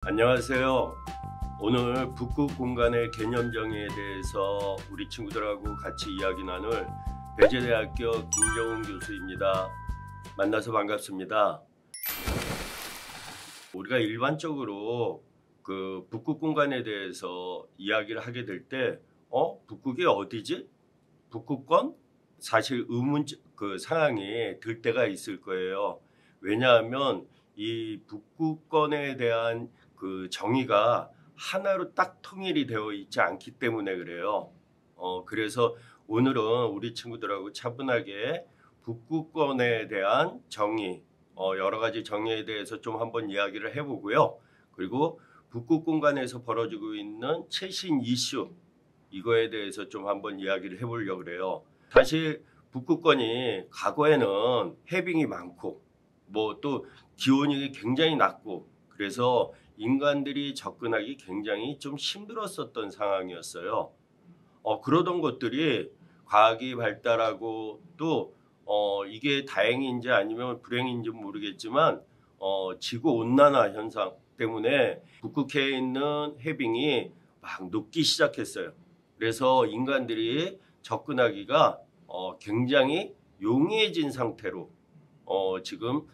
안녕하세요. 오늘 북극 공간의 개념 정의에 대해서 우리 친구들하고 같이 이야기 나눌 배재대학교 김정훈 교수입니다. 만나서 반갑습니다. 우리가 일반적으로 그 북극 공간에 대해서 이야기를 하게 될 때, 북극이 어디지? 북극권? 사실 의문 그 상황이 들 때가 있을 거예요. 왜냐하면 이 북극권에 대한 그 정의가 하나로 딱 통일이 되어 있지 않기 때문에 그래요. 그래서 오늘은 우리 친구들하고 차분하게 북극권에 대한 정의, 여러 가지 정의에 대해서 좀 한번 이야기를 해보고요. 그리고 북극 공간에서 벌어지고 있는 최신 이슈, 이거에 대해서 좀 한번 이야기를 해보려고 그래요. 사실 북극권이 과거에는 해빙이 많고 뭐 또 기온이 굉장히 낮고 그래서 인간들이 접근하기 굉장히 좀 힘들었었던 상황이었어요. 그러던 것들이 과학이 발달하고 또 이게 다행인지 아니면 불행인지 모르겠지만 지구 온난화 현상 때문에 북극해에 있는 해빙이 막 녹기 시작했어요. 그래서 인간들이 접근하기가 굉장히 용이해진 상태로 지금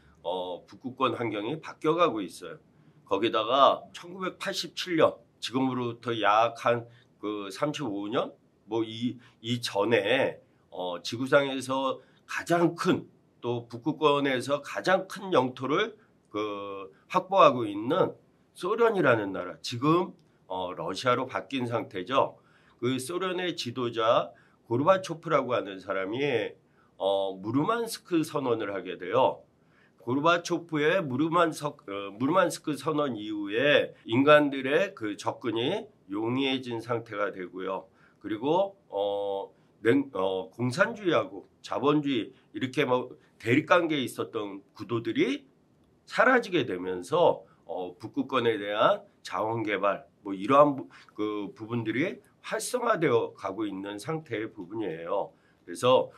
북극권 환경이 바뀌어가고 있어요. 거기다가 1987년 지금으로부터 약 한 그 35년 뭐 이전에 지구상에서 가장 큰 또 북극권에서 가장 큰 영토를 그 확보하고 있는 소련이라는 나라 지금 러시아로 바뀐 상태죠. 그 소련의 지도자 고르바초프라고 하는 사람이 무르만스크 선언을 하게 돼요. 고르바초프의 무르만스크 선언 이후에 인간들의 그 접근이 용이해진 상태가 되고요. 그리고 공산주의하고 자본주의 이렇게 뭐 대립관계에 있었던 구도들이 사라지게 되면서 북극권에 대한 자원 개발 뭐 이러한 그 부분들이 활성화되어 가고 있는 상태의 부분이에요. 그래서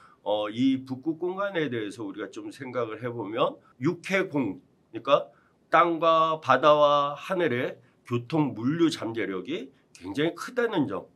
이 북극 공간에 대해서 우리가 좀 생각을 해보면 육해공, 그러니까 땅과 바다와 하늘의 교통 물류 잠재력이 굉장히 크다는 점,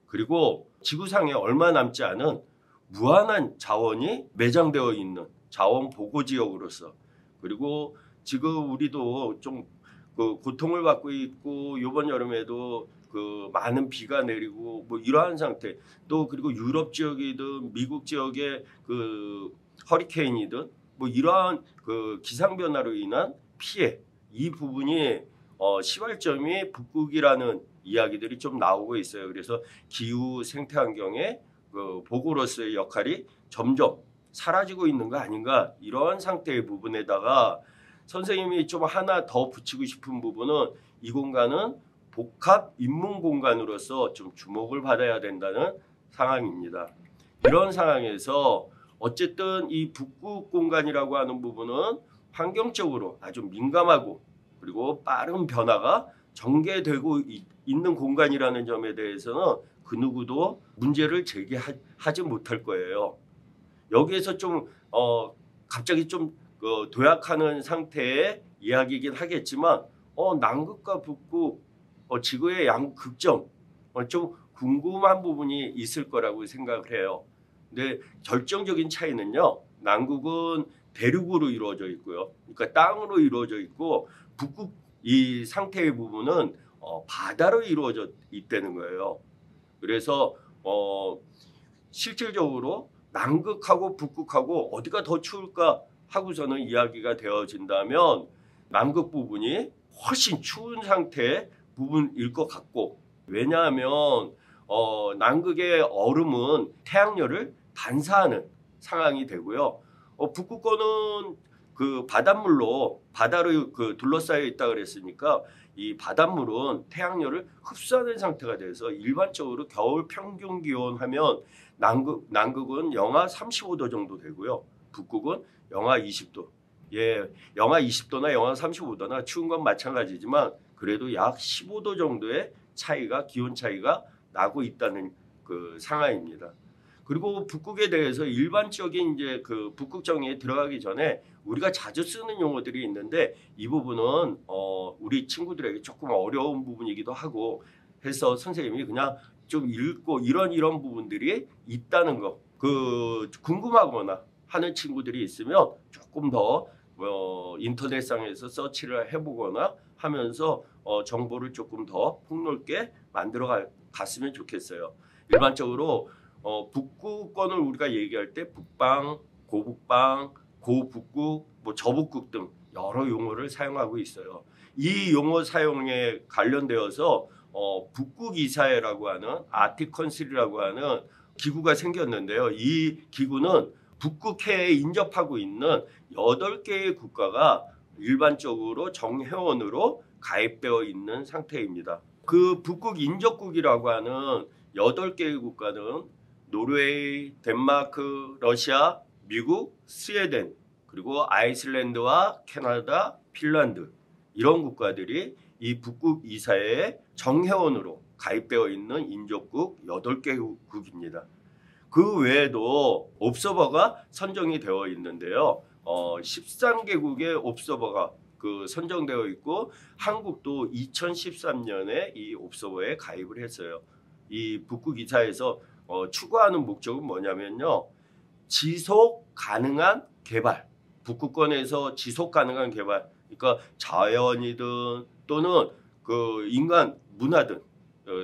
그리고 지구상에 얼마 남지 않은 무한한 자원이 매장되어 있는 자원 보고 지역으로서, 그리고 지금 우리도 좀 그 고통을 받고 있고 이번 여름에도 그 많은 비가 내리고 뭐 이러한 상태, 또 그리고 유럽 지역이든 미국 지역의 그 허리케인이든 뭐 이러한 그 기상 변화로 인한 피해, 이 부분이 시발점이 북극이라는 이야기들이 좀 나오고 있어요. 그래서 기후 생태 환경의 그 보고로서의 역할이 점점 사라지고 있는 거 아닌가, 이러한 상태의 부분에다가 선생님이 좀 하나 더 붙이고 싶은 부분은 이 공간은 복합 인문 공간으로서 좀 주목을 받아야 된다는 상황입니다. 이런 상황에서 어쨌든 이 북극 공간이라고 하는 부분은 환경적으로 아주 민감하고 그리고 빠른 변화가 전개되고 있는 공간이라는 점에 대해서는 그 누구도 문제를 제기하지 못할 거예요. 여기에서 좀 갑자기 좀 도약하는 상태의 이야기이긴 하겠지만 남극과 북극 지구의 양극점 좀 궁금한 부분이 있을 거라고 생각을 해요. 근데 결정적인 차이는요, 남극은 대륙으로 이루어져 있고요, 그러니까 땅으로 이루어져 있고 북극 이 상태의 부분은 바다로 이루어져 있다는 거예요. 그래서 실질적으로 남극하고 북극하고 어디가 더 추울까 하고서는 이야기가 되어진다면 남극 부분이 훨씬 추운 상태의 부분일 것 같고, 왜냐하면 남극의 얼음은 태양열을 반사하는 상황이 되고요. 북극권은 그 바닷물로 바다로 그 둘러싸여 있다 그랬으니까 이 바닷물은 태양열을 흡수하는 상태가 돼서 일반적으로 겨울 평균 기온 하면 남극은 영하 35도 정도 되고요. 북극은 영하 20도. 예, 영하 20도나 영하 35도나 추운 건 마찬가지지만 그래도 약 15도 정도의 차이가, 기온 차이가 나고 있다는 그 상황입니다. 그리고 북극에 대해서 일반적인 이제 그 북극 정의에 들어가기 전에 우리가 자주 쓰는 용어들이 있는데 이 부분은 우리 친구들에게 조금 어려운 부분이기도 하고 해서 선생님이 그냥 좀 읽고 이런 부분들이 있다는 거 그 궁금하거나 하는 친구들이 있으면 조금 더 인터넷상에서 서치를 해보거나 하면서 정보를 조금 더 폭넓게 만들어 갔으면 좋겠어요. 일반적으로 북극권을 우리가 얘기할 때 북방, 고북방, 고북극, 뭐 저북극 등 여러 용어를 사용하고 있어요. 이 용어 사용에 관련되어서 북극 이사회라고 하는 아틱컨실이라고 하는 기구가 생겼는데요. 이 기구는 북극해에 인접하고 있는 8개의 국가가 일반적으로 정회원으로 가입되어 있는 상태입니다. 그 북극 인접국이라고 하는 8개의 국가는 노르웨이, 덴마크, 러시아, 미국, 스웨덴, 그리고 아이슬란드와 캐나다, 핀란드 이런 국가들이 이 북극 이사회의 정회원으로 가입되어 있는 인접국 8개국입니다. 그 외에도 옵서버가 선정이 되어 있는데요. 13개국의 옵서버가 선정되어 있고 한국도 2013년에 이 옵서버에 가입을 했어요. 이 북극 이사회에서 추구하는 목적은 뭐냐면요. 지속 가능한 개발, 북극권에서 지속 가능한 개발, 그러니까 자연이든 또는 그 인간 문화든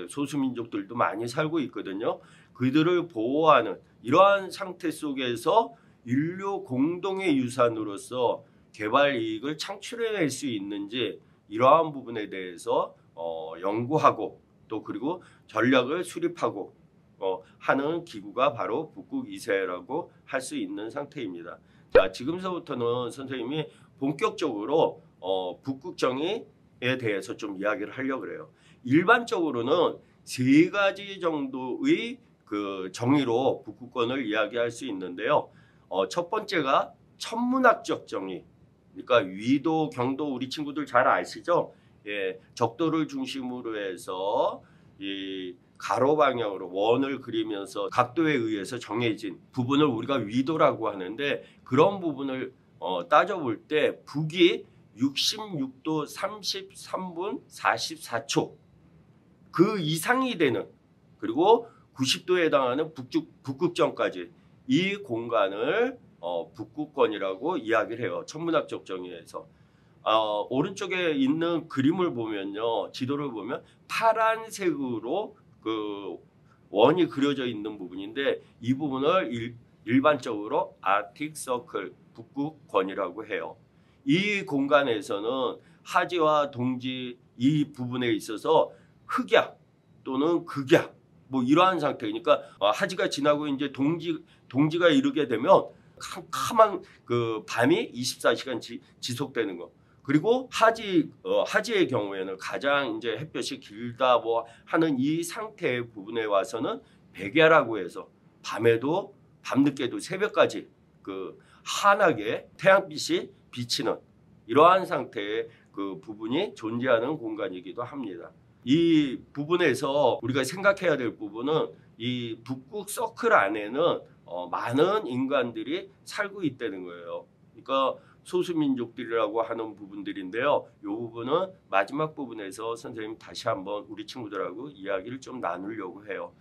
소수민족들도 많이 살고 있거든요. 그들을 보호하는 이러한 상태 속에서 인류 공동의 유산으로서 개발 이익을 창출해낼 수 있는지 이러한 부분에 대해서 연구하고 또 그리고 전략을 수립하고 하는 기구가 바로 북극 이사회라고 할 수 있는 상태입니다. 자, 지금서부터는 선생님이 본격적으로 북극 정의에 대해서 좀 이야기를 하려고 그래요. 일반적으로는 3가지 정도의 그 정의로 북극권을 이야기할 수 있는데요. 첫 번째가 천문학적 정의. 그러니까 위도, 경도 우리 친구들 잘 아시죠? 예, 적도를 중심으로 해서 이 가로 방향으로 원을 그리면서 각도에 의해서 정해진 부분을 우리가 위도라고 하는데 그런 부분을 따져볼 때 북이 66도 33분 44초 그 이상이 되는 그리고 90도에 해당하는 북극점까지 이 공간을 북극권이라고 이야기를 해요. 천문학적 정의에서. 오른쪽에 있는 그림을 보면요. 지도를 보면 파란색으로 그 원이 그려져 있는 부분인데 이 부분을 일반적으로 아틱 서클 북극권이라고 해요. 이 공간에서는 하지와 동지 이 부분에 있어서 흑약 또는 극약 뭐 이러한 상태니까 하지가 지나고 이제 동지가 이르게 되면 캄캄한 그 밤이 24시간 지속되는 거. 그리고 하지의 경우에는 가장 이제 햇볕이 길다 뭐 하는 이 상태의 부분에 와서는 백야라고 해서 밤에도 밤늦게도 새벽까지 그 환하게 태양빛이 비치는 이러한 상태의 그 부분이 존재하는 공간이기도 합니다. 이 부분에서 우리가 생각해야 될 부분은 이 북극 서클 안에는 많은 인간들이 살고 있다는 거예요. 그러니까 소수민족들이라고 하는 부분들인데요. 이 부분은 마지막 부분에서 선생님 다시 한번 우리 친구들하고 이야기를 좀 나누려고 해요.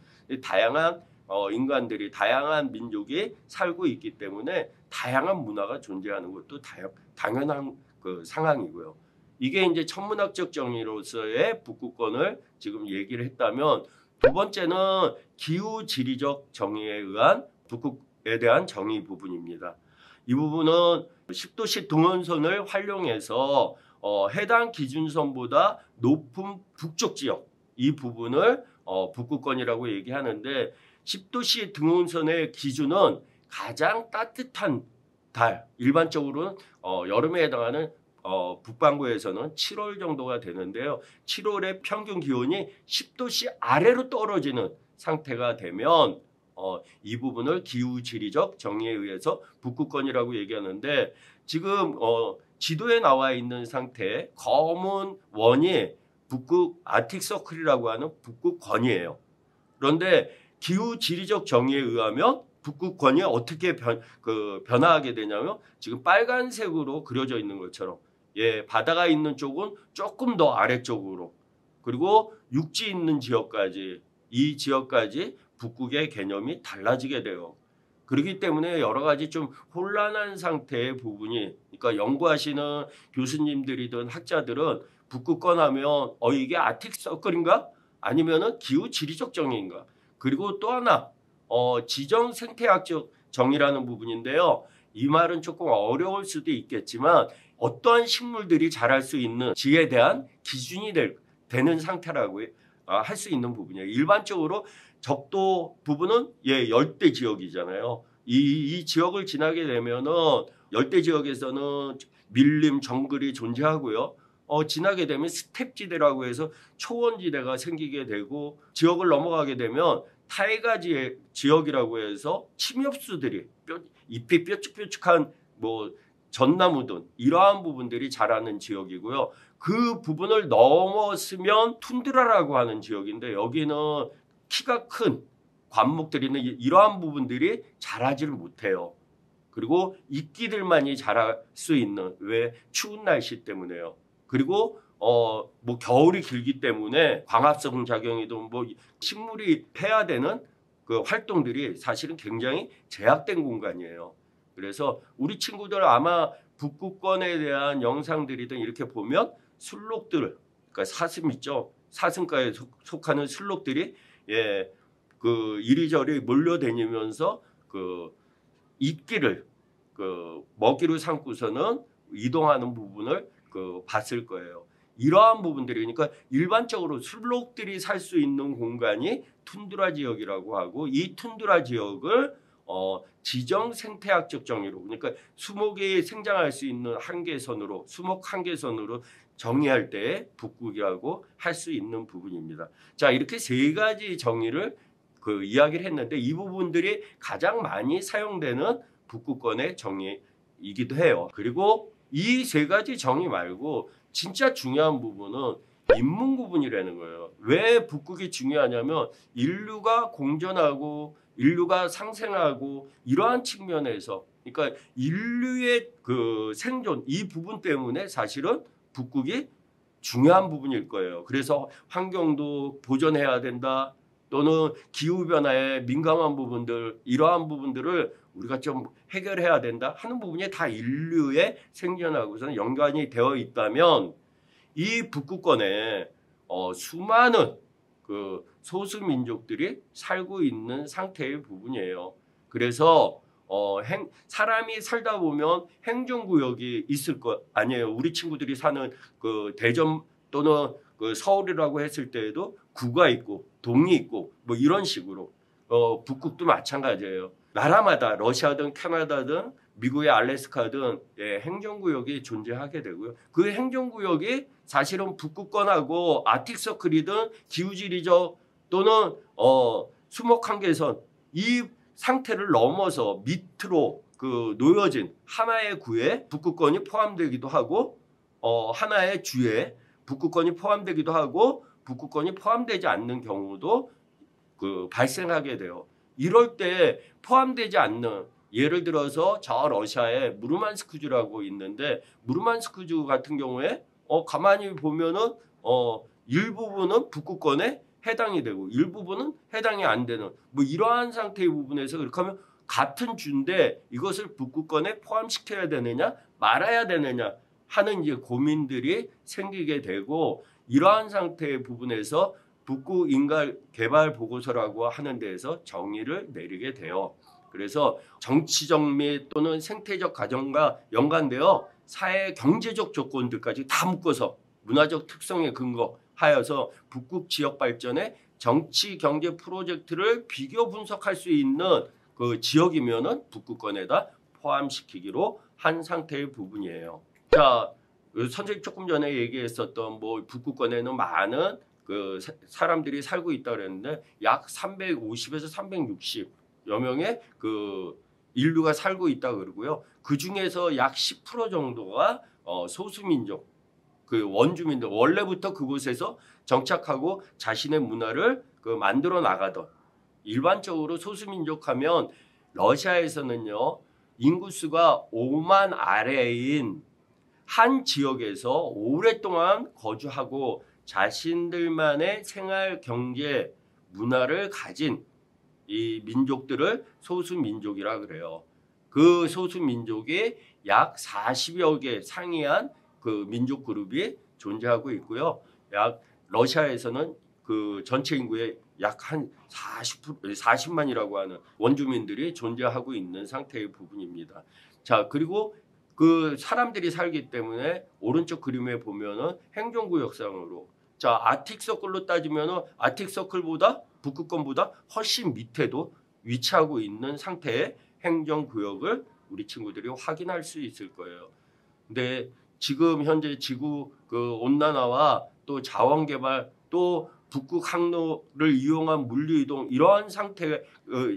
다양한 인간들이 다양한 민족이 살고 있기 때문에 다양한 문화가 존재하는 것도 당연한 그 상황이고요. 이게 이제 천문학적 정의로서의 북극권을 지금 얘기를 했다면 두 번째는 기후지리적 정의에 의한 북극에 대한 정의 부분입니다. 이 부분은 10도씨 등원선을 활용해서 해당 기준선보다 높은 북쪽 지역 이 부분을 북극권이라고 얘기하는데 10도씨 등원선의 기준은 가장 따뜻한 달 일반적으로는 여름에 해당하는 북반구에서는 7월 정도가 되는데요. 7월의 평균 기온이 10도씨 아래로 떨어지는 상태가 되면 이 부분을 기후지리적 정의에 의해서 북극권이라고 얘기하는데 지금 지도에 나와 있는 상태 검은 원이 북극 아틱 서클이라고 하는 북극권이에요. 그런데 기후 지리적 정의에 의하면 북극권이 어떻게 변화하게 되냐면 지금 빨간색으로 그려져 있는 것처럼 예, 바다가 있는 쪽은 조금 더 아래쪽으로 그리고 육지 있는 지역까지 이 지역까지 북극의 개념이 달라지게 돼요. 그렇기 때문에 여러 가지 좀 혼란한 상태의 부분이 그러니까 연구하시는 교수님들이든 학자들은 북극권 하면 이게 아틱 서클인가? 아니면은 기후 지리적 정의인가? 그리고 또 하나 지정 생태학적 정의라는 부분인데요. 이 말은 조금 어려울 수도 있겠지만 어떠한 식물들이 자랄 수 있는 지에 대한 기준이 되는 상태라고 할 수 있는 부분이에요. 일반적으로 적도 부분은 열대 지역이잖아요. 이 지역을 지나게 되면은 열대 지역에서는 밀림, 정글이 존재하고요. 지나게 되면 스텝지대라고 해서 초원지대가 생기게 되고 지역을 넘어가게 되면 타이가 지역이라고 해서 침엽수들이 잎이 뾰족뾰족한 뭐 전나무든 이러한 부분들이 자라는 지역이고요. 그 부분을 넘어서면 툰드라라고 하는 지역인데 여기는 키가 큰 관목들이는 이러한 부분들이 자라지를 못해요. 그리고 이끼들만이 자랄 수 있는 왜 추운 날씨 때문에요. 그리고 뭐 겨울이 길기 때문에 광합성 작용이든 뭐 식물이 해야 되는 그 활동들이 사실은 굉장히 제약된 공간이에요. 그래서 우리 친구들 아마 북극권에 대한 영상들이든 이렇게 보면 술록들, 그러니까 사슴 있죠. 사슴과에 속하는 술록들이 그 이리저리 몰려다니면서 그 이끼를 그 먹이로 삼고서는 이동하는 부분을 봤을 거예요. 이러한 부분들이 그러니까 일반적으로 술록들이 살 수 있는 공간이 툰드라 지역이라고 하고 이 툰드라 지역을 지정 생태학적 정의로 그러니까 수목이 생장할 수 있는 한계선으로 수목 한계선으로 정의할 때 북극이라고 할 수 있는 부분입니다. 자, 이렇게 세 가지 정의를 이야기를 했는데 이 부분들이 가장 많이 사용되는 북극권의 정의이기도 해요. 그리고 이 세 가지 정의 말고 진짜 중요한 부분은 인문 구분이라는 거예요. 왜 북극이 중요하냐면 인류가 공존하고 인류가 상생하고 이러한 측면에서 그러니까 인류의 그 생존 이 부분 때문에 사실은 북극이 중요한 부분일 거예요. 그래서 환경도 보존해야 된다. 또는 기후변화에 민감한 부분들 이러한 부분들을 우리가 좀 해결해야 된다 하는 부분이 다 인류의 생존하고서는 연관이 되어 있다면 이 북극권에 수많은 그 소수 민족들이 살고 있는 상태의 부분이에요. 그래서 사람이 살다 보면 행정구역이 있을 거 아니에요. 우리 친구들이 사는 그 대전 또는 그 서울이라고 했을 때에도 구가 있고 동이 있고 뭐 이런 식으로 북극도 마찬가지예요. 나라마다 러시아든 캐나다든 미국의 알래스카든 행정구역이 존재하게 되고요. 그 행정구역이 사실은 북극권하고 아틱서클이든 기후지리적 또는 수목한계선 이 상태를 넘어서 밑으로 놓여진 하나의 구에 북극권이 포함되기도 하고 하나의 주에 북극권이 포함되기도 하고 북극권이 포함되지 않는 경우도 발생하게 돼요. 이럴 때 포함되지 않는 예를 들어서 저 러시아에 무르만스크주라고 있는데 무르만스크주 같은 경우에 가만히 보면은 일부분은 북극권에 해당이 되고 일부분은 해당이 안 되는 뭐 이러한 상태의 부분에서 그렇게 하면 같은 주인데 이것을 북극권에 포함시켜야 되느냐 말아야 되느냐 하는 이제 고민들이 생기게 되고 이러한 상태의 부분에서 북극 인간 개발 보고서라고 하는 데에서 정의를 내리게 돼요. 그래서 정치적 및 또는 생태적 과정과 연관되어 사회 경제적 조건들까지 다 묶어서 문화적 특성에 근거하여서 북극 지역 발전의 정치 경제 프로젝트를 비교 분석할 수 있는 그 지역이면은 북극권에다 포함시키기로 한 상태의 부분이에요. 자, 선생님 조금 전에 얘기했었던 뭐 북극권에는 많은 그 사람들이 살고 있다 그랬는데 약 350에서 360여 명의 그 인류가 살고 있다 그러고요. 그 중에서 약 10% 정도가 소수민족, 그 원주민들 원래부터 그곳에서 정착하고 자신의 문화를 만들어 나가던 일반적으로 소수민족하면 러시아에서는요 인구수가 5만 아래인 한 지역에서 오랫동안 거주하고 자신들만의 생활, 경제, 문화를 가진 이 민족들을 소수민족이라 그래요. 그 소수민족이 약 40여 개 상이한 그 민족 그룹이 존재하고 있고요. 약 러시아에서는 그 전체 인구의 약 한 40만이라고 하는 원주민들이 존재하고 있는 상태의 부분입니다. 자, 그리고 그 사람들이 살기 때문에 오른쪽 그림에 보면은 행정구역상으로 자 아틱서클로 따지면은 아틱서클보다 북극권보다 훨씬 밑에도 위치하고 있는 상태의 행정구역을 우리 친구들이 확인할 수 있을 거예요. 근데 지금 현재 지구 그 온난화와 또 자원개발 또 북극 항로를 이용한 물류 이동 이러한 상태의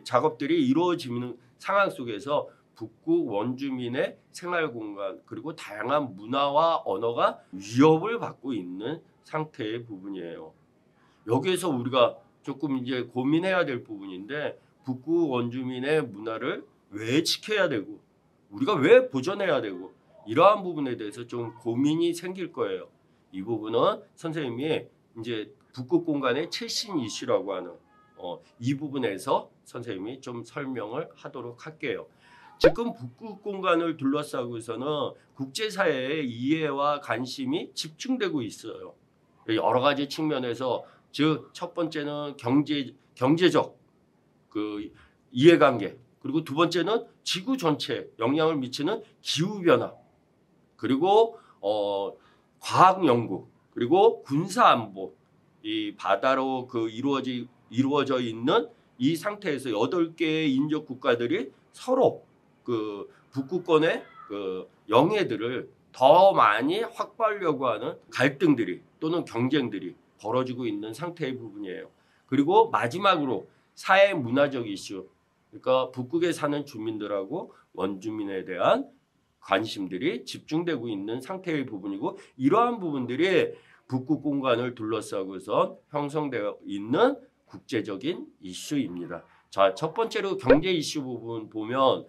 작업들이 이루어지는 상황 속에서 북극 원주민의 생활 공간 그리고 다양한 문화와 언어가 위협을 받고 있는 상태의 부분이에요. 여기에서 우리가 조금 이제 고민해야 될 부분인데 북극 원주민의 문화를 왜 지켜야 되고 우리가 왜 보존해야 되고 이러한 부분에 대해서 좀 고민이 생길 거예요. 이 부분은 선생님이 이제 북극 공간의 최신 이슈라고 하는 이 부분에서 선생님이 좀 설명을 하도록 할게요. 지금 북극 공간을 둘러싸고서는 국제사회의 이해와 관심이 집중되고 있어요. 여러 가지 측면에서 즉 첫 번째는 경제적 그 이해관계 그리고 두 번째는 지구 전체에 영향을 미치는 기후 변화 그리고 과학 연구 그리고 군사 안보 이 바다로 그 이루어져 있는 이 상태에서 8개의 인접 국가들이 서로 그 북극권의 그 영해들을 더 많이 확보하려고 하는 갈등들이 또는 경쟁들이 벌어지고 있는 상태의 부분이에요. 그리고 마지막으로 사회 문화적 이슈, 그러니까 북극에 사는 주민들하고 원주민에 대한 관심들이 집중되고 있는 상태의 부분이고 이러한 부분들이 북극 공간을 둘러싸고서 형성되어 있는 국제적인 이슈입니다. 자, 첫 번째로 경제 이슈 부분 보면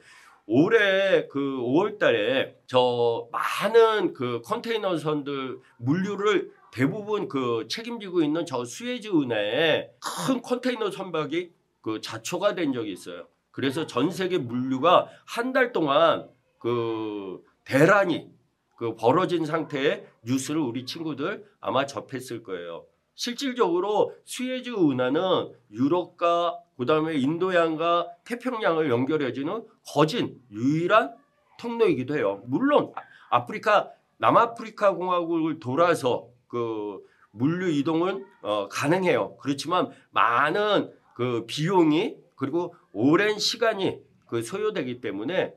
올해 그 5월 달에 저 많은 그 컨테이너 선들 물류를 대부분 그 책임지고 있는 저 수에즈 운하에 큰 컨테이너 선박이 그 자초가 된 적이 있어요. 그래서 전 세계 물류가 한 달 동안 그 대란이 그 벌어진 상태의 뉴스를 우리 친구들 아마 접했을 거예요. 실질적으로 수에즈 운하는 유럽과 그다음에 인도양과 태평양을 연결해주는 거진 유일한 통로이기도 해요. 물론 아프리카 남아프리카 공화국을 돌아서 그 물류 이동은 가능해요. 그렇지만 많은 그 비용이 그리고 오랜 시간이 그 소요되기 때문에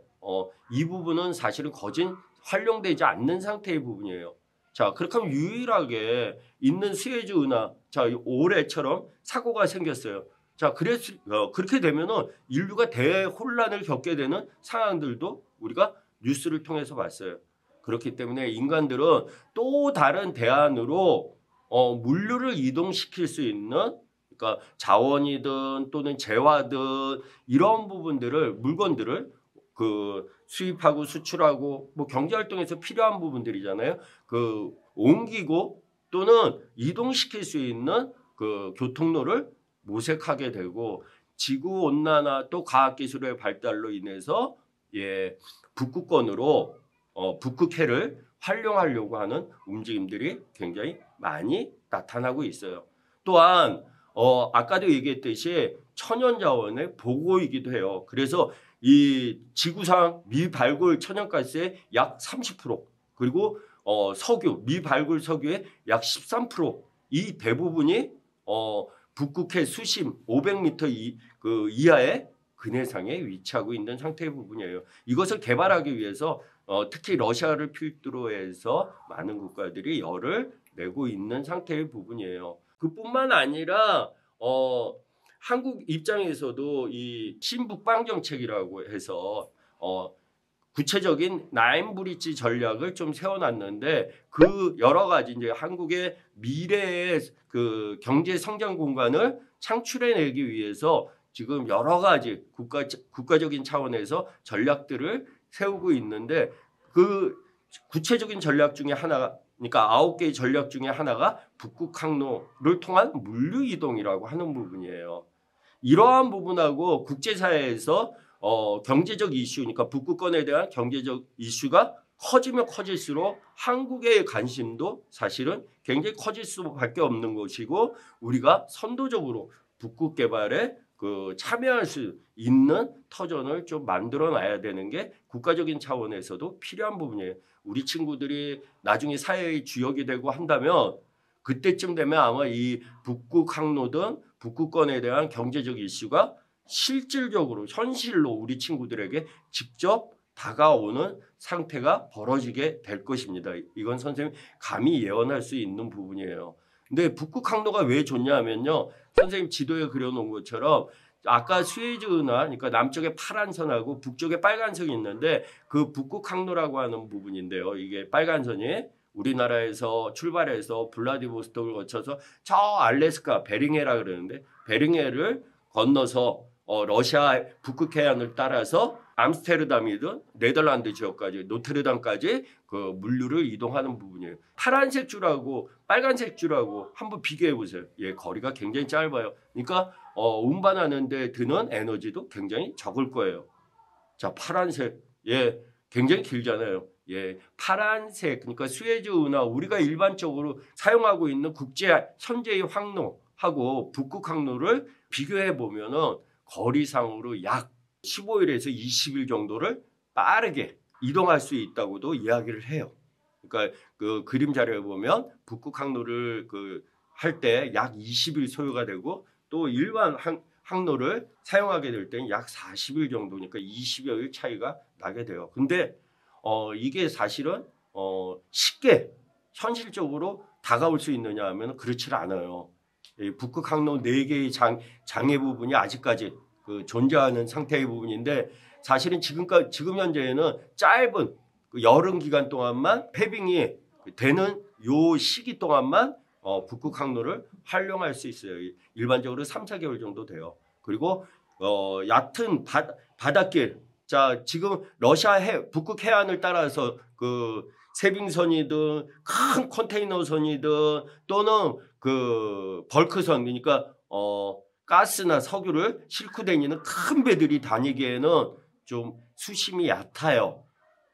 이 부분은 사실은 거진 활용되지 않는 상태의 부분이에요. 자, 그렇게 하면 유일하게 있는 수에즈 운하, 자, 올해처럼 사고가 생겼어요. 자, 그렇게 되면은 인류가 대혼란을 겪게 되는 상황들도 우리가 뉴스를 통해서 봤어요. 그렇기 때문에 인간들은 또 다른 대안으로 물류를 이동시킬 수 있는 그러니까 자원이든 또는 재화든 이런 부분들을 물건들을 그 수입하고 수출하고 뭐 경제활동에서 필요한 부분들이잖아요. 그 옮기고 또는 이동시킬 수 있는 그 교통로를 모색하게 되고 지구 온난화 또 과학기술의 발달로 인해서 북극권으로 북극해를 활용하려고 하는 움직임들이 굉장히 많이 나타나고 있어요. 또한 아까도 얘기했듯이 천연자원의 보고이기도 해요. 그래서 이 지구상 미발굴 천연가스의 약 30% 그리고 석유 미발굴 석유의 약 13%이 대부분이 북극해 수심 500m 이하의 근해상에 위치하고 있는 상태의 부분이에요. 이것을 개발하기 위해서 특히 러시아를 필두로 해서 많은 국가들이 열을 내고 있는 상태의 부분이에요. 그뿐만 아니라 한국 입장에서도 이 신북방 정책이라고 해서 구체적인 나인브릿지 전략을 좀 세워놨는데 그 여러 가지 이제 한국의 미래의 그 경제 성장 공간을 창출해내기 위해서 지금 여러 가지 국가적인 차원에서 전략들을 세우고 있는데 그 구체적인 전략 중에 하나가 그러니까 9개의 전략 중에 하나가 북극 항로를 통한 물류 이동이라고 하는 부분이에요. 이러한 부분하고 국제사회에서 경제적 이슈, 그러니까 북극권에 대한 경제적 이슈가 커지면 커질수록 한국의 관심도 사실은 굉장히 커질 수밖에 없는 것이고 우리가 선도적으로 북극 개발에 참여할 수 있는 터전을 좀 만들어 놔야 되는 게 국가적인 차원에서도 필요한 부분이에요. 우리 친구들이 나중에 사회의 주역이 되고 한다면 그때쯤 되면 아마 이 북극 항로든 북극권에 대한 경제적 이슈가 실질적으로 현실로 우리 친구들에게 직접 다가오는 상태가 벌어지게 될 것입니다. 이건 선생님 감히 예언할 수 있는 부분이에요. 근데 북극 항로가 왜 좋냐 하면요. 선생님 지도에 그려놓은 것처럼 아까 수에즈 운하, 그러니까 남쪽에 파란 선하고 북쪽에 빨간 선이 있는데 그 북극 항로라고 하는 부분인데요. 이게 빨간 선이 우리나라에서 출발해서 블라디보스톡을 거쳐서 저 알래스카 베링해라 그러는데 베링해를 건너서 러시아 북극 해안을 따라서 암스테르담이든 네덜란드 지역까지 노트르담까지 그 물류를 이동하는 부분이에요. 파란색 줄하고 빨간색 줄하고 한번 비교해 보세요. 예, 거리가 굉장히 짧아요. 그러니까 운반하는 데 드는 에너지도 굉장히 적을 거예요. 자, 파란색. 예, 굉장히 길잖아요. 예, 파란색. 그러니까 수에즈 운하 우리가 일반적으로 사용하고 있는 국제 현재의 항로하고 북극 항로를 비교해 보면은 거리상으로 약 15일에서 20일 정도를 빠르게 이동할 수 있다고도 이야기를 해요. 그러니까 그 그림 자료에 보면 북극 항로를 할 때 약 20일 소요가 되고 또 일반 항로를 사용하게 될 때는 약 40일 정도니까 20여일 차이가 나게 돼요. 근데 이게 사실은 쉽게 현실적으로 다가올 수 있느냐 하면 그렇지 않아요. 이 북극 항로 4개의 장애 부분이 아직까지 존재하는 상태의 부분인데 사실은 지금 현재에는 짧은 여름 기간 동안만 패빙이 되는 요 시기 동안만 북극 항로를 활용할 수 있어요. 일반적으로 3, 4개월 정도 돼요. 그리고 얕은 바닷길, 자 지금 북극 해안을 따라서 세빙선이든 큰 컨테이너선이든 또는 벌크선, 그러니까 가스나 석유를 싣고 다니는 큰 배들이 다니기에는 좀 수심이 얕아요.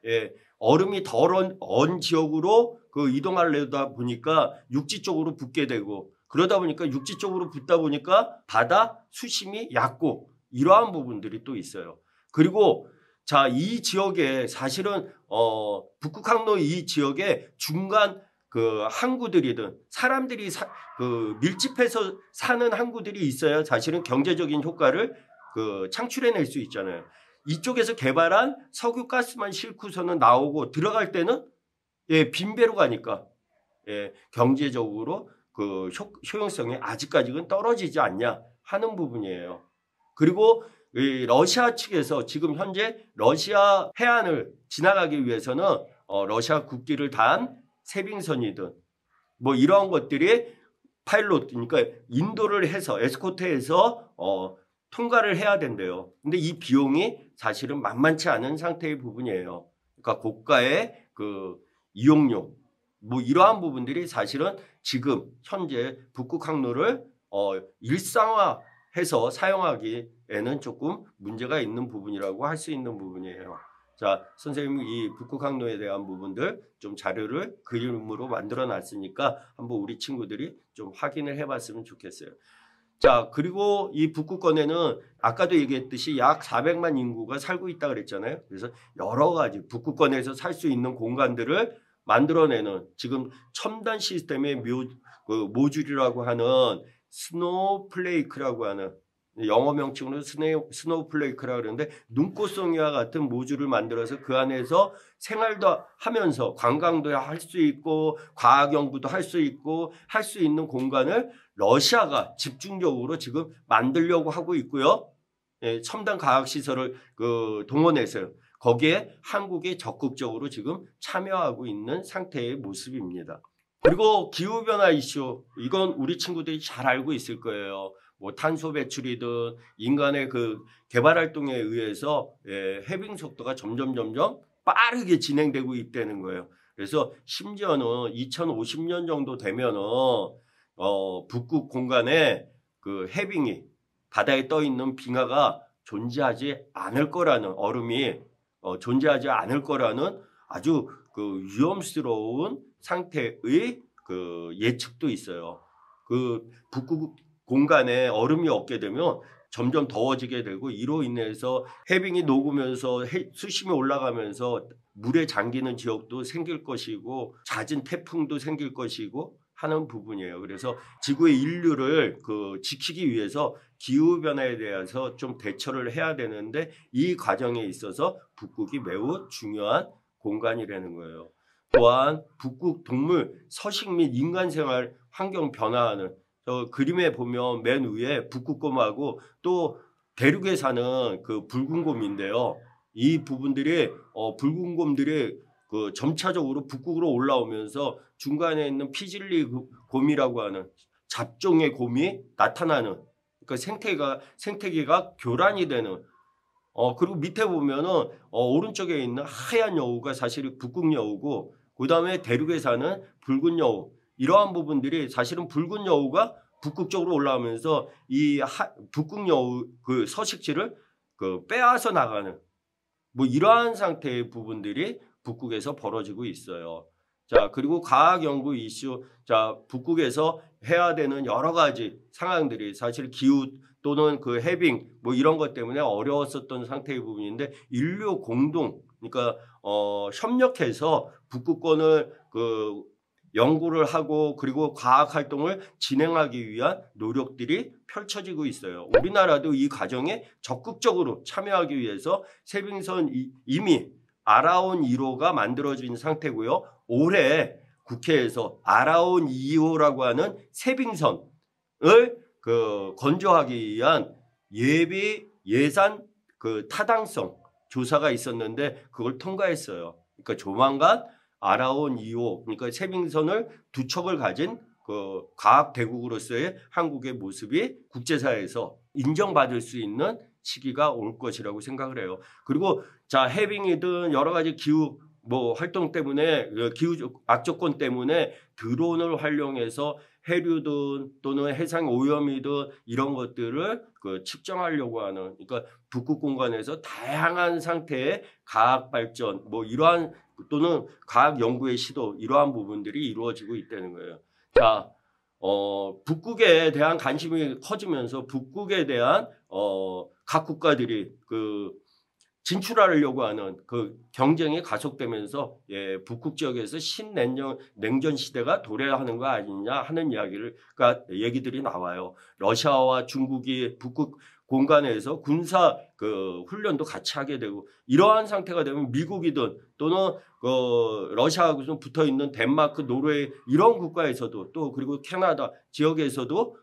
예, 얼음이 덜 언 지역으로 이동하려다 보니까 육지 쪽으로 붙게 되고 그러다 보니까 육지 쪽으로 붙다 보니까 바다 수심이 얕고 이러한 부분들이 또 있어요. 그리고 자, 이 지역에 사실은 북극 항로 이 지역에 중간 항구들이든 사람들이 밀집해서 사는 항구들이 있어야 사실은 경제적인 효과를 창출해낼 수 있잖아요. 이쪽에서 개발한 석유 가스만 싣고서는 나오고 들어갈 때는 예, 빈배로 가니까 예, 경제적으로 효용성이 아직까지는 떨어지지 않냐 하는 부분이에요. 그리고 러시아 측에서 지금 현재 러시아 해안을 지나가기 위해서는 러시아 국기를 단 세빙선이든 뭐 이러한 것들이 파일럿, 그러니까 인도를 해서 에스코트해서 통과를 해야 된대요. 근데 이 비용이 사실은 만만치 않은 상태의 부분이에요. 그러니까 고가의 이용료 뭐 이러한 부분들이 사실은 지금 현재 북극 항로를 일상화해서 사용하기에는 조금 문제가 있는 부분이라고 할 수 있는 부분이에요. 자, 선생님이 이 북극 항로에 대한 부분들 좀 자료를 그림으로 만들어 놨으니까 한번 우리 친구들이 좀 확인을 해봤으면 좋겠어요. 자, 그리고 이 북극권에는 아까도 얘기했듯이 약 400만 인구가 살고 있다 그랬잖아요. 그래서 여러 가지 북극권에서 살 수 있는 공간들을 만들어내는 지금 첨단 시스템의 모듈이라고 하는 스노우플레이크라고 하는 영어 명칭으로 스노우플레이크라고 그러는데 눈꽃송이와 같은 모듈을 만들어서 그 안에서 생활도 하면서 관광도 할 수 있고 과학 연구도 할 수 있고 할 수 있는 공간을 러시아가 집중적으로 지금 만들려고 하고 있고요. 예, 첨단 과학 시설을 동원해서 거기에 한국이 적극적으로 지금 참여하고 있는 상태의 모습입니다. 그리고 기후변화 이슈, 이건 우리 친구들이 잘 알고 있을 거예요. 뭐 탄소 배출이든 인간의 그 개발 활동에 의해서 해빙 속도가 점점 빠르게 진행되고 있다는 거예요. 그래서 심지어는 2050년 정도 되면은 북극 공간에 그 해빙이 바다에 떠 있는 빙하가 존재하지 않을 거라는 얼음이 존재하지 않을 거라는 아주 그 위험스러운 상태의 그 예측도 있어요. 그 북극 공간에 얼음이 없게 되면 점점 더워지게 되고 이로 인해서 해빙이 녹으면서 수심이 올라가면서 물에 잠기는 지역도 생길 것이고 잦은 태풍도 생길 것이고 하는 부분이에요. 그래서 지구의 인류를 그 지키기 위해서 기후 변화에 대해서 좀 대처를 해야 되는데 이 과정에 있어서 북극이 매우 중요한 공간이라는 거예요. 또한 북극 동물 서식 및 인간 생활 환경 변화하는 그림에 보면 맨 위에 북극곰하고 또 대륙에 사는 그 붉은 곰인데요. 이 부분들이 붉은 곰들이 그 점차적으로 북극으로 올라오면서 중간에 있는 피질리 곰이라고 하는 잡종의 곰이 나타나는 그러니까 생태계가 교란이 되는 그리고 밑에 보면은 오른쪽에 있는 하얀 여우가 사실 북극 여우고 그다음에 대륙에 사는 붉은 여우 이러한 부분들이 사실은 붉은 여우가 북극 쪽으로 올라오면서 이 북극 여우 그 서식지를 그 빼앗아 나가는 뭐 이러한 상태의 부분들이 북극에서 벌어지고 있어요. 자, 그리고 과학 연구 이슈, 자, 북극에서 해야 되는 여러 가지 상황들이 사실 기후 또는 그 해빙 뭐 이런 것 때문에 어려웠었던 상태의 부분인데 인류 공동, 그러니까 협력해서 북극권을 그 연구를 하고 그리고 과학 활동을 진행하기 위한 노력들이 펼쳐지고 있어요. 우리나라도 이 과정에 적극적으로 참여하기 위해서 세빙선 이미 아라온 1호가 만들어진 상태고요. 올해 국회에서 아라온 2호라고 하는 세빙선을 그 건조하기 위한 예비 예산 그 타당성 조사가 있었는데 그걸 통과했어요. 그러니까 조만간 아라온 2호 그러니까 세빙선을 두 척을 가진 그 과학 대국으로서의 한국의 모습이 국제사회에서 인정받을 수 있는 시기가 올 것이라고 생각을 해요. 그리고 자 해빙이든 여러 가지 기후 뭐 활동 때문에 기후 악조건 때문에 드론을 활용해서 해류든 또는 해상 오염이든 이런 것들을 그 측정하려고 하는 그러니까 북극 공간에서 다양한 상태의 과학 발전 뭐 이러한 또는 과학 연구의 시도 이러한 부분들이 이루어지고 있다는 거예요. 자, 북극에 대한 관심이 커지면서 북극에 대한 각 국가들이 그 진출하려고 하는 그 경쟁이 가속되면서 북극 지역에서 신냉전 시대가 도래하는 거 아니냐 하는 얘기들이 나와요. 러시아와 중국이 북극 공간에서 군사 그 훈련도 같이 하게 되고 이러한 상태가 되면 미국이든 또는 러시아하고 붙어 있는 덴마크, 노르웨이 이런 국가에서도 또 그리고 캐나다 지역에서도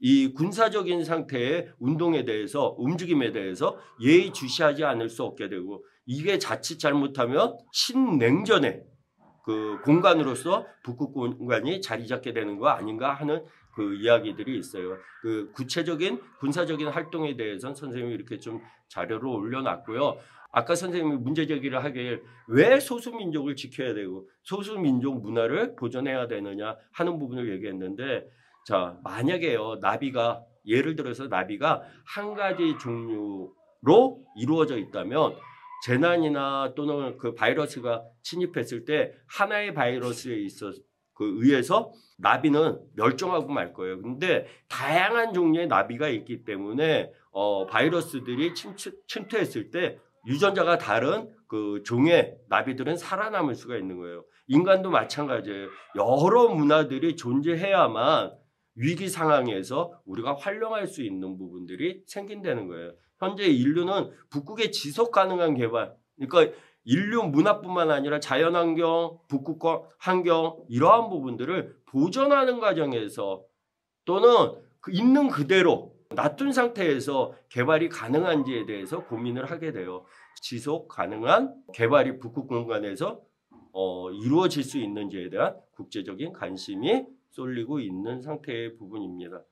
이 군사적인 상태의 운동에 대해서 움직임에 대해서 예의주시하지 않을 수 없게 되고 이게 자칫 잘못하면 신냉전의 그 공간으로서 북극 공간이 자리 잡게 되는 거 아닌가 하는 그 이야기들이 있어요. 그 구체적인 군사적인 활동에 대해서는 선생님이 이렇게 좀 자료를 올려놨고요. 아까 선생님이 문제 제기를 하길 왜 소수민족을 지켜야 되고 소수민족 문화를 보존해야 되느냐 하는 부분을 얘기했는데 자 만약에요 나비가 예를 들어서 나비가 한 가지 종류로 이루어져 있다면 재난이나 또는 그 바이러스가 침입했을 때 하나의 바이러스에 의해서 나비는 멸종하고 말 거예요. 근데 다양한 종류의 나비가 있기 때문에 바이러스들이 침투했을 때 유전자가 다른 그 종의 나비들은 살아남을 수가 있는 거예요. 인간도 마찬가지예요. 여러 문화들이 존재해야만 위기 상황에서 우리가 활용할 수 있는 부분들이 생긴다는 거예요. 현재 인류는 북극의 지속 가능한 개발, 그러니까 인류 문화뿐만 아니라 자연환경, 북극 환경 이러한 부분들을 보존하는 과정에서 또는 있는 그대로 놔둔 상태에서 개발이 가능한지에 대해서 고민을 하게 돼요. 지속 가능한 개발이 북극 공간에서 이루어질 수 있는지에 대한 국제적인 관심이 쏠리고 있는 상태의 부분입니다.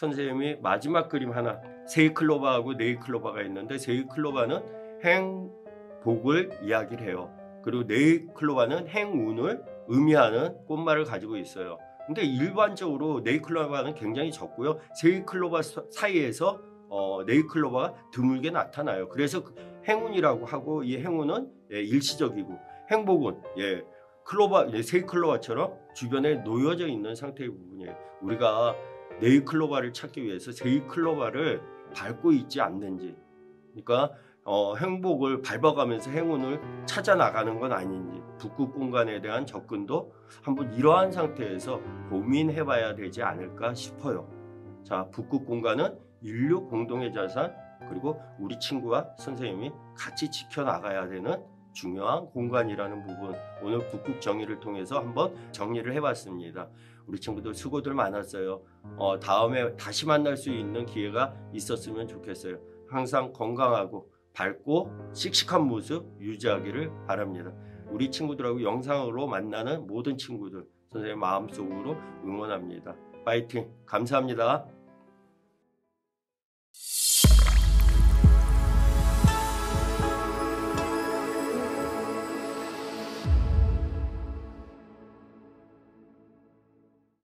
선생님이 마지막 그림 하나, 세이클로바하고 네이클로바가 있는데 세이클로바는 행복을 이야기를 해요. 그리고 네이클로바는 행운을 의미하는 꽃말을 가지고 있어요. 근데 일반적으로 네이클로바는 굉장히 적고요. 세이클로바 사이에서 네이클로바가 드물게 나타나요. 그래서 행운이라고 하고 이 행운은 일시적이고 행복은 클로바, 세이클로바처럼 주변에 놓여져 있는 상태의 부분이에요. 우리가 네이클로바를 찾기 위해서 세이클로바를 밟고 있지 않는지, 그러니까 행복을 밟아가면서 행운을 찾아 나가는 건 아닌지, 북극 공간에 대한 접근도 한번 이러한 상태에서 고민해봐야 되지 않을까 싶어요. 자, 북극 공간은 인류 공동의 자산, 그리고 우리 친구와 선생님이 같이 지켜나가야 되는 중요한 공간이라는 부분, 오늘 북극 정의를 통해서 한번 정리를 해봤습니다. 우리 친구들 수고들 많았어요. 다음에 다시 만날 수 있는 기회가 있었으면 좋겠어요. 항상 건강하고 밝고 씩씩한 모습 유지하기를 바랍니다. 우리 친구들하고 영상으로 만나는 모든 친구들 선생님 마음속으로 응원합니다. 파이팅! 감사합니다.